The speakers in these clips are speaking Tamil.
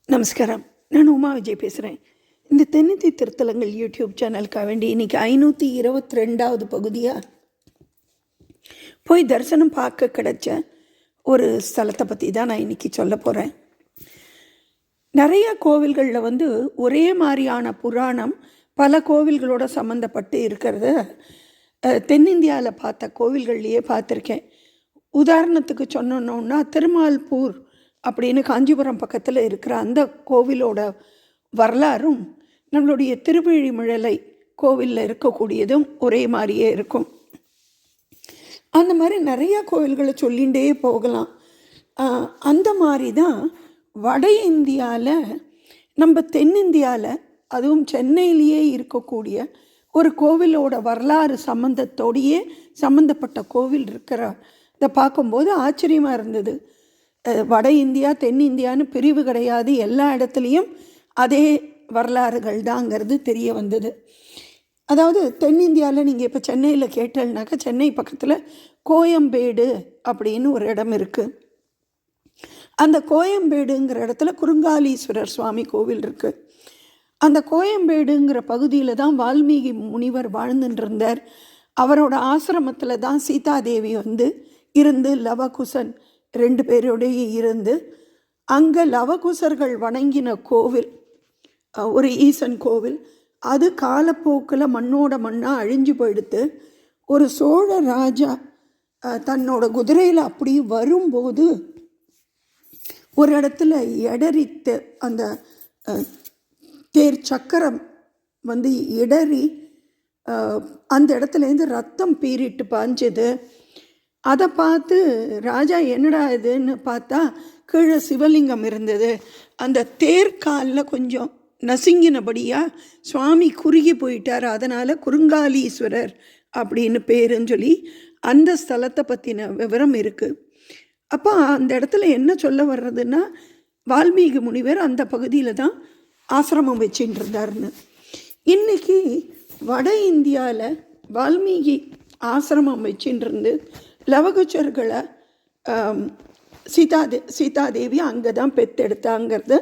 நமஸ்காரம். நான் உமா விஜய் பேசுகிறேன். இந்த தென்னிந்திய திருத்தலங்கள் யூடியூப் சேனலுக்காக வேண்டி இன்றைக்கி 522வது பகுதியாக போய் தரிசனம் பார்க்க கிடைச்ச ஒரு ஸ்தலத்தை பற்றி தான் நான் இன்றைக்கி சொல்ல போகிறேன். நிறையா கோவில்களில் ஒரே மாதிரியான புராணம் பல கோவில்களோட சம்மந்தப்பட்டு இருக்கிறத தென்னிந்தியாவில் பார்த்த கோவில்கள்லையே பார்த்துருக்கேன். உதாரணத்துக்கு சொன்னோன்னா திருமால்பூர் அப்படின்னு காஞ்சிபுரம் பக்கத்தில் இருக்கிற அந்த கோவிலோட வரலாறும் நம்மளுடைய திருவிழிமிழலை கோவிலில் இருக்கக்கூடியதும் ஒரே மாதிரியே இருக்கும். அந்த மாதிரி நிறையா கோவில்களை சொல்லிகிட்டே போகலாம். அந்த மாதிரி தான் வட இந்தியாவில் நம்ம தென்னிந்தியாவில் அதுவும் சென்னையிலேயே இருக்கக்கூடிய ஒரு கோவிலோட வரலாறு சம்மந்தப்பட்ட கோவில் இருக்கிற இதை பார்க்கும்போது ஆச்சரியமாக இருந்தது. வட இந்தியா தென்னிந்தியான்னு பிரிவு கிடையாது, எல்லா இடத்துலையும் அதே வரலாறுகள் தாங்கிறது தெரிய வந்தது. அதாவது தென்னிந்தியாவில் நீங்கள் இப்போ சென்னையில் கேட்டல்னாக்கா சென்னை பக்கத்தில் கோயம்பேடு அப்படின்னு ஒரு இடம் இருக்குது. அந்த கோயம்பேடுங்கிற இடத்துல குறுங்காலீஸ்வரர் சுவாமி கோவில் இருக்குது. அந்த கோயம்பேடுங்கிற பகுதியில் தான் வால்மீகி முனிவர் வாழ்ந்துட்டுருந்தார். அவரோட ஆசிரமத்தில் தான் சீதாதேவி இருந்து லவகுசன் 2 பேரோடைய இருந்து அங்கே லவகுசர்கள் வணங்கின கோவில் ஒரு ஈசன் கோவில். அது காலப்போக்கில் மண்ணோட மண்ணாக அழிஞ்சு போயிடுத்து. ஒரு சோழ ராஜா தன்னோட குதிரையில் அப்படி வரும்போது ஒரு இடத்துல இடறித்து அந்த தேர் சக்கரம் இடறி அந்த இடத்துலேருந்து ரத்தம் பீறிட்டு பாஞ்சது. அதை பார்த்து ராஜா என்னடா இதுன்னு பார்த்தா கீழே சிவலிங்கம் இருந்தது. அந்த தேர்காலில் கொஞ்சம் நசுங்கினபடியாக சுவாமி குறுகி போயிட்டார். அதனால் குறுங்காலீஸ்வரர் அப்படின்னு பேருன்னு சொல்லி அந்த ஸ்தலத்தை பற்றின விவரம் இருக்குது. அப்போ அந்த இடத்துல என்ன சொல்ல வர்றதுன்னா வால்மீகி முனிவர் அந்த பகுதியில் தான் ஆசிரமம் வச்சுட்டு இருந்தார்னு. இன்றைக்கி வட இந்தியாவில் வால்மீகி ஆசிரமம் வச்சுட்டு இருந்து லவகுச்சர்களை சீதாதேவி அங்கே தான் பெற்றெடுத்தாங்கிறது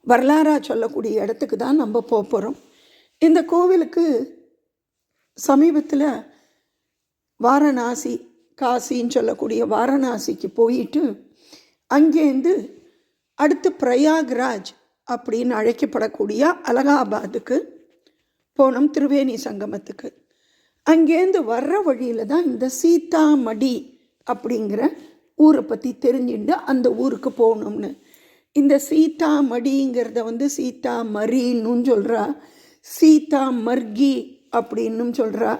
வரலாறாக சொல்லக்கூடிய இடத்துக்கு தான் நம்ம போகிறோம். இந்த கோவிலுக்கு சமீபத்தில் வாரணாசி, காசின்னு சொல்லக்கூடிய வாரணாசிக்கு போயிட்டு அங்கேருந்து அடுத்து பிரயாக்ராஜ் அப்படின்னு அழைக்கப்படக்கூடிய அலகாபாத்துக்கு போனோம், திரிவேணி சங்கமத்துக்கு. அங்கேருந்து வர்ற வழியில் தான் இந்த சீதாமடி அப்படிங்கிற ஊரை பற்றி தெரிஞ்சுட்டு அந்த ஊருக்கு போகணும்னு. இந்த சீதாமடிங்கிறத சீதாமரின்னு சொல்கிறா, சீதாமர்கி அப்படின்னும் சொல்கிறா.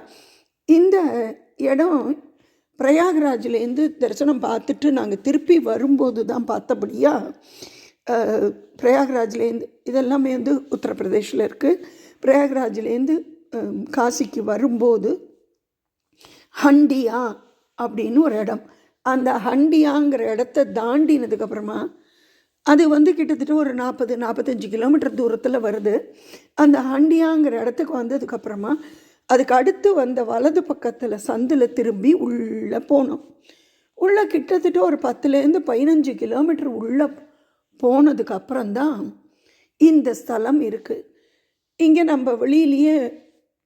இந்த இடம் பிரயாக்ராஜ்லேருந்து தரிசனம் பார்த்துட்டு நாங்கள் திருப்பி வரும்போது தான் பார்த்தபடியாக பிரயாக்ராஜ்லேருந்து இதெல்லாமே உத்தரப்பிரதேஷில் இருக்குது. பிரயாக்ராஜ்லேருந்து காசிக்கு வரும்போது ஹண்டியா அப்படின்னு ஒரு இடம். அந்த ஹண்டியாங்கிற இடத்த தாண்டினதுக்கப்புறமா அது கிட்டத்தட்ட ஒரு 40-45 கிலோமீட்டர் தூரத்தில் வருது. அந்த ஹண்டியாங்கிற இடத்துக்கு வந்ததுக்கப்புறமா அதுக்கு அடுத்து வந்த வலது பக்கத்தில் சந்தில் திரும்பி உள்ளே போனோம். உள்ளே கிட்டத்தட்ட ஒரு 10-15 கிலோமீட்டர் உள்ளே போனதுக்கப்புறம்தான் இந்த ஸ்தலம் இருக்குது. இங்கே நம்ம வெளியிலேயே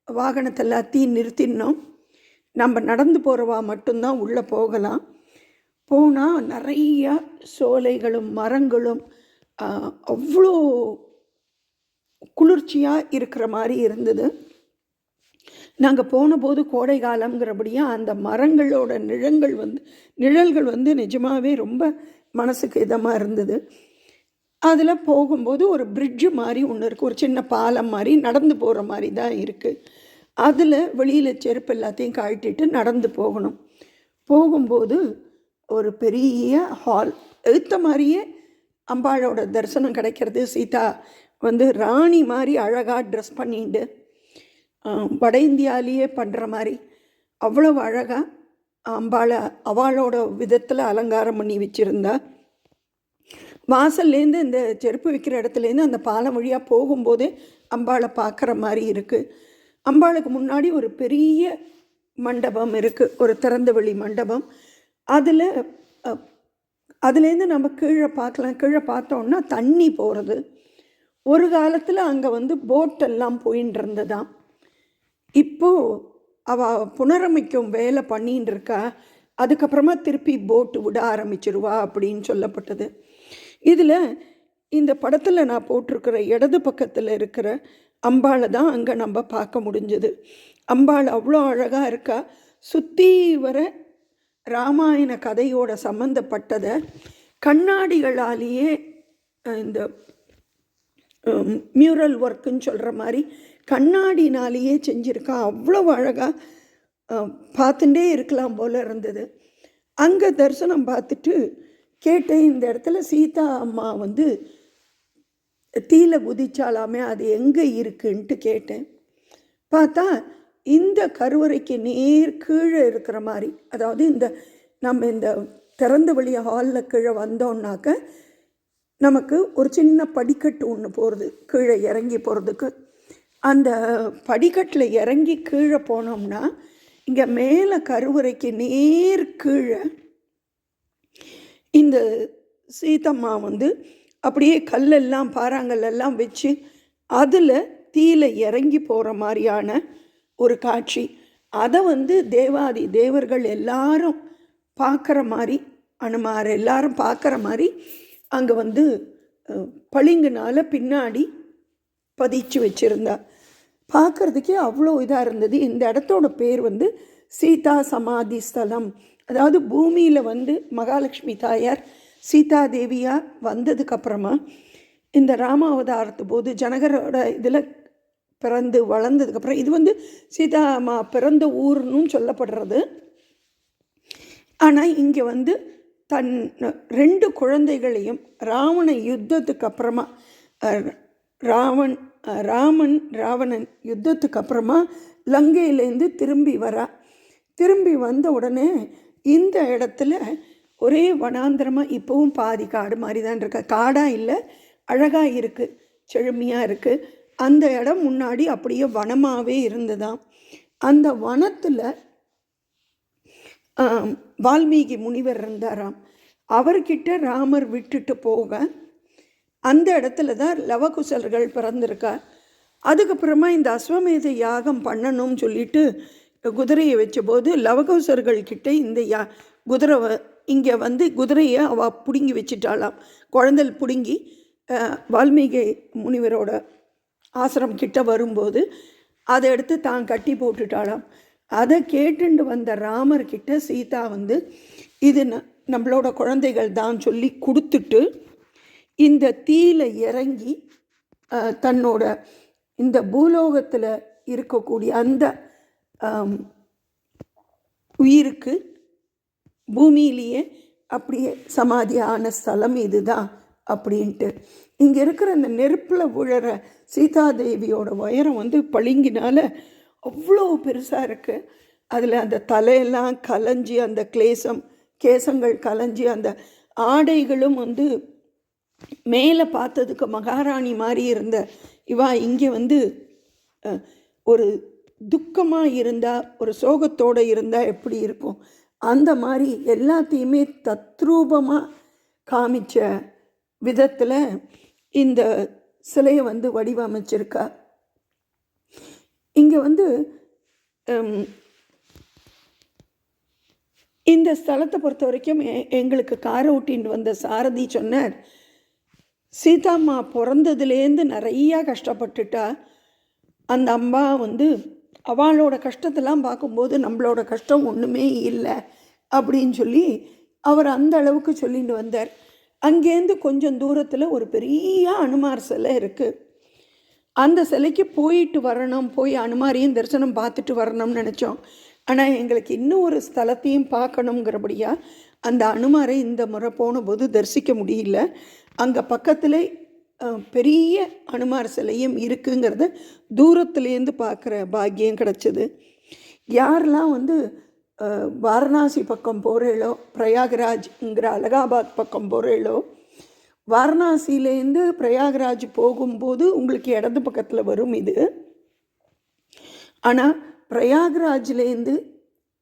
வாகனத்தை எல்லாத்தையும் நிறுத்தினோம். நம்ம நடந்து போகிறவா மட்டும்தான் உள்ளே போகலாம். போனால் நிறையா சோலைகளும் மரங்களும் அவ்வளோ குளிர்ச்சியாக இருக்கிற மாதிரி இருந்தது. நாங்கள் போனபோது கோடை காலங்கிறபடியாக அந்த மரங்களோட நிழல்கள் நிஜமாகவே ரொம்ப மனசுக்கு இதமாக இருந்தது. அதில் போகும்போது ஒரு பிரிட்ஜு மாதிரி ஒன்று இருக்குது, ஒரு சின்ன பாலம் மாதிரி நடந்து போகிற மாதிரி தான் இருக்குது. அதில் வெளியில் செருப்பு எல்லாத்தையும் கழட்டிட்டு நடந்து போகணும். போகும்போது ஒரு பெரிய ஹால் எடுத்த மாதிரியே அம்பாளோட தரிசனம் கிடைக்கிறது. சீதா ராணி மாதிரி அழகாக ட்ரெஸ் பண்ணிட்டு வட இந்தியாலேயே பண்ணுற மாதிரி அவ்வளவு அழகாக அம்பாளை அவளோட விதத்தில் அலங்காரம் பண்ணி வச்சுருந்தா. வாசல்லேருந்து இந்த செருப்பு வைக்கிற இடத்துலேருந்து அந்த பாலம் வழியாக போகும்போதே அம்பாளை பார்க்குற மாதிரி இருக்குது. அம்பாளுக்கு முன்னாடி ஒரு பெரிய மண்டபம் இருக்குது, ஒரு திறந்த வெளி மண்டபம். அதில் அதுலேருந்து நம்ம கீழே பார்க்கலாம். கீழே பார்த்தோன்னா தண்ணி போகிறது. ஒரு காலத்தில் அங்கே வந்து போட்டெல்லாம் போயின்னு இருந்ததாம். இப்போது அவள் புனரமைக்கும் வேலை பண்ணின்னு இருக்கா. அதுக்கப்புறமா திருப்பி போட்டு விட ஆரம்பிச்சிருவா அப்படின்னு சொல்லப்பட்டது. இதில் இந்த படத்தில் நான் போட்டிருக்கிற இடது பக்கத்தில் இருக்கிற அம்பாளை தான் அங்கே நம்ம பார்க்க முடிஞ்சது. அம்பாள் அவ்வளோ அழகாக இருக்கா. சுற்றி வர ராமாயண கதையோட சம்மந்தப்பட்டதை கண்ணாடிகளாலேயே இந்த மியூரல் ஒர்க்குன்னு சொல்கிற மாதிரி கண்ணாடினாலேயே செஞ்சுருக்கா. அவ்வளோ அழகாக பார்த்துட்டே இருக்கலாம் போல் இருந்தது. அங்கே தரிசனம் பார்த்துட்டு கேட்டேன், இந்த இடத்துல சீதா அம்மா வந்து தீல குதிச்சாலாமே, அது எங்கே இருக்குன்ட்டு கேட்டேன். பார்த்தா இந்த கருவறைக்கு நேர் கீழே இருக்கிற மாதிரி, அதாவது நம்ம இந்த திறந்த வழி ஹாலில் கீழே வந்தோம்னாக்க நமக்கு ஒரு சின்ன படிக்கட்டு ஒன்று போகிறது கீழே இறங்கி போகிறதுக்கு. அந்த படிக்கட்டில் இறங்கி கீழே போனோம்னா இங்கே மேலே கருவறைக்கு நேர் கீழே இந்த சீதம்மா வந்து அப்படியே கல்லெல்லாம் பாறாங்கல்லாம் வச்சு அதில் தீல இறங்கி போகிற மாதிரியான ஒரு காட்சி. அதை வந்து தேவாதி தேவர்கள் எல்லாரும் பார்க்குற மாதிரி, அனுமார் எல்லாரும் பார்க்குற மாதிரி அங்கே வந்து பளிங்குனால பின்னாடி பதிச்சு வச்சுருந்தா. பார்க்குறதுக்கே அவ்வளோ இதாக இருந்தது. இந்த இடத்தோட பேர் வந்து சீதா சமாதி ஸ்தலம். அதாவது பூமியில் வந்து மகாலட்சுமி தாயார் சீதாதேவியாக வந்ததுக்கப்புறமா இந்த ராமாவதாரத்து போது ஜனகரோட இதில் பிறந்து வளர்ந்ததுக்கப்புறம் இது வந்து சீதாமா பிறந்த ஊர்னு சொல்லப்படுறது. ஆனால் இங்கே வந்து தன் 2 குழந்தைகளையும் ராவண யுத்தத்துக்கு அப்புறமா ராவணன் யுத்தத்துக்கு அப்புறமா லங்கையிலேருந்து திரும்பி வந்த உடனே இந்த இடத்துல ஒரே வனாந்திரமாக, இப்போவும் பாதி காடு மாதிரி தான் இருக்க. காடாக இல்லை, அழகாக இருக்குது, செழுமையாக இருக்குது. அந்த இடம் முன்னாடி அப்படியே வனமாகவே இருந்ததாம். அந்த வனத்தில் வால்மீகி முனிவர் இருந்தாராம். அவர்கிட்ட ராமர் விட்டுட்டு போக அந்த இடத்துல தான் லவகுசர்கள் பிறந்திருக்கா. அதுக்கப்புறமா இந்த அஸ்வமேத யாகம் பண்ணணும்னு சொல்லிட்டு குதிரையை வச்சபோது லவகுசர்கள்கிட்ட இந்த குதிரை இங்கே வந்து குதிரையை அவள் பிடுங்கி வச்சுட்டாளாம். குழந்தை பிடுங்கி வால்மீகி முனிவரோட ஆசிரம் கிட்ட வரும்போது அதை எடுத்து தான் கட்டி போட்டுட்டாளாம். அதை கேட்டுண்டு வந்த ராமர்கிட்ட சீதா வந்து இது நம்மளோட குழந்தைகள் தான் சொல்லி கொடுத்துட்டு இந்த தீயில இறங்கி தன்னோட இந்த பூலோகத்தில் இருக்கக்கூடிய அந்த உயிருக்கு பூமியிலேயே அப்படியே சமாதியான ஸ்தலம் இதுதான் அப்படின்ட்டு. இங்கே இருக்கிற அந்த நெருப்பில் விழற சீதாதேவியோட உயரம் வந்து பளிங்கினால அவ்வளோ பெருசாக இருக்குது. அதில் அந்த தலையெல்லாம் கலைஞ்சி அந்த கேசங்கள் கலைஞ்சி அந்த ஆடைகளும் வந்து மேலே பார்த்ததுக்கு மகாராணி மாதிரி இருந்த இங்கே வந்து ஒரு துக்கமாக இருந்தால், ஒரு சோகத்தோடு இருந்தால் எப்படி இருக்கும் அந்த மாதிரி எல்லாத்தையுமே தத்ரூபமாக காமிச்ச விதத்தில் இந்த சிலையை வந்து வடிவமைச்சிருக்கா. இங்கே வந்து இந்த ஸ்தலத்தை பொறுத்த வரைக்கும் எங்களுக்கு காரை ஓட்டின்னு வந்த சாரதி சொன்னார், சீதாம்மா பிறந்ததுலேருந்து நிறையா கஷ்டப்பட்டுட்டா. அந்த அம்மா வந்து அவளோட கஷ்டத்தெல்லாம் பார்க்கும்போது நம்மளோட கஷ்டம் ஒன்றுமே இல்லை அப்படின்னு சொல்லி அவர் அந்த அளவுக்கு சொல்லிட்டு வந்தார். அங்கேருந்து கொஞ்சம் தூரத்தில் ஒரு பெரிய அனுமார் சிலை இருக்குது. அந்த சிலைக்கு போயிட்டு வரணும், போய் அனுமாரையும் தரிசனம் பார்த்துட்டு வரணும்னு நினச்சோம். ஆனால் எங்களுக்கு இன்னும் ஒரு ஸ்தலத்தையும் பார்க்கணுங்கிறபடியாக அந்த அனுமாரை இந்த முறை போன போது தரிசிக்க முடியல. அங்கே பக்கத்தில் பெரிய அனுமார் சிலையும் இருக்குங்கிறத தூரத்துலேருந்து பார்க்குற பாக்கியம் கிடச்சிது. யாரெல்லாம் வந்து வாரணாசி பக்கம் போகிறேளோ, பிரயாகராஜ்ங்கிற அலகாபாத் பக்கம் போகிறேளோ, வாரணாசியிலேருந்து பிரயாகராஜ் போகும்போது உங்களுக்கு இடது பக்கத்தில் வரும் இது. ஆனால் பிரயாகராஜ்லேருந்து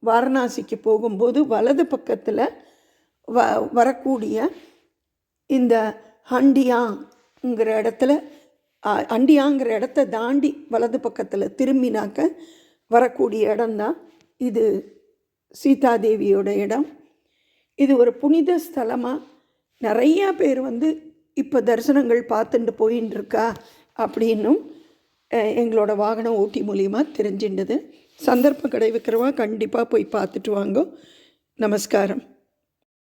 வாரணாசிக்கு போகும்போது வலது பக்கத்தில் வரக்கூடிய இந்த அண்டியாங்கிற இடத்த தாண்டி வலது பக்கத்தில் திரும்பினாக்க வரக்கூடிய இடம்தான் இது. சீதாதேவியோட இடம். இது ஒரு புனித ஸ்தலமாக நிறையா பேர் இப்போ தரிசனங்கள் பார்த்துட்டு போயின்னு இருக்கா அப்படின்னும் எங்களோட வாகன ஓட்டி மூலியமாக தெரிஞ்சின்றது. சந்தர்ப்பம் கிடைக்கிறவா கண்டிப்பாக போய் பார்த்துட்டு வாங்க. நமஸ்காரம்.